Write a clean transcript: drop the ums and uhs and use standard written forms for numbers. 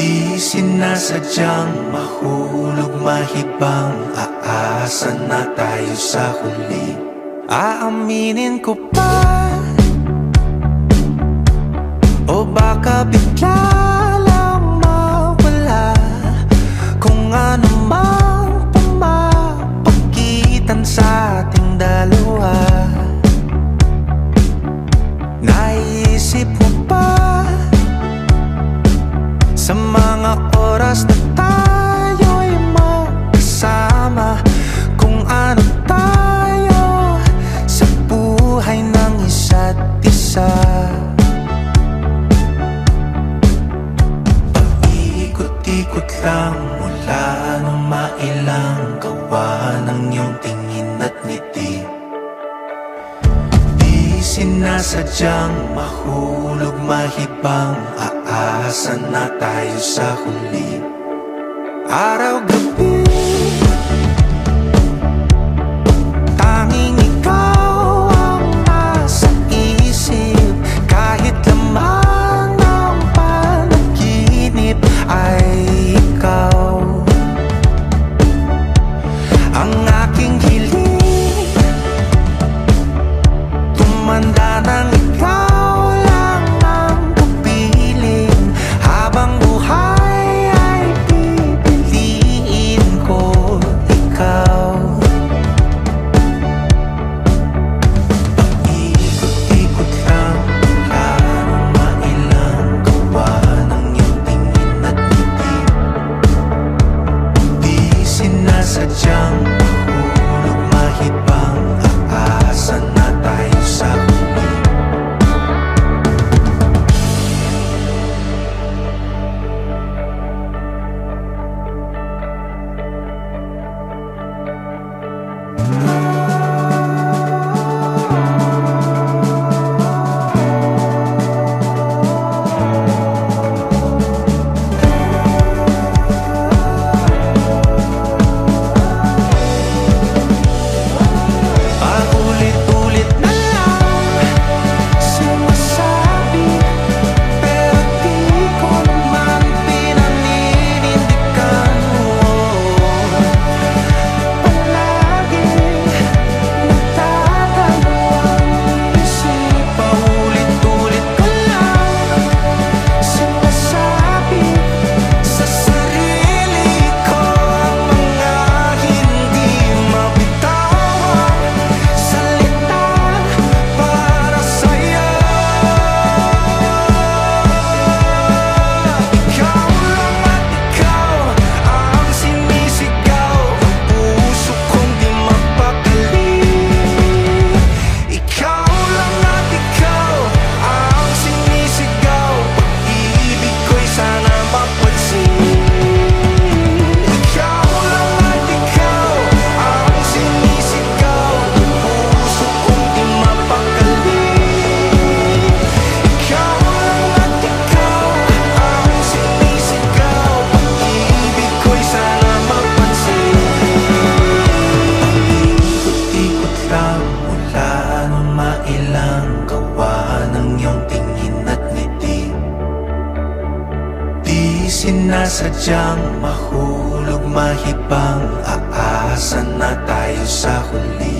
Di sinasadyang mahulog mahibang, aasa na tayo sa huli. Aaminin ko pa, o baka bigla lang mawala kung ano mang pumapagitan sa ating dalawa. Naisip mo ba sa mga oras na tayo'y magkasama, kung ano tayo sa buhay ng isa't isa? Paikot-ikot lang mula nung mailang gawa ng iyong tingin at ngiti. Di sinasadyang mahulog mahibang, aasa na tayo sa huli. Araw-gabi, tanging ikaw ang nasa isip. Kahit laman ng panaginip ay ikaw ang aking hiling. Tumanda ng ikaw lang ang kapiling, habang buhay ay pipiliin ko ikaw. Paikot-ikot lang mula nung mailang gawa ng iyong tingin at ngiti. Di sinasadyang mahulog mahibang, aasa na tayo sa huli. Paulit-ulit na lang sinasabi, pero di ko naman pinaninindigan mo. Palaging nagdadalawang isip. Paulit-ulit ko lang sinasabi sa sarili ko ang mga hindi mabitawang salita para sa'yo. Ikaw lang at ikaw ang sinisigaw, ang puso kong di mapakali. Ikaw lang at ikaw ang sinisigaw, pag-ibig ko'y sana mapansin. Ikaw lang at ikaw ang sinisigaw, ang puso kong di mapakali. Ikaw lang at ikaw ang sinisigaw, pag-ibig ko'y sana mapansin. Ikot-ikot lang mula nung mailang gawa ng iyong tingin at ngiti. Di sinasadyang mahulog mahibang, aasa na tayo sa huli.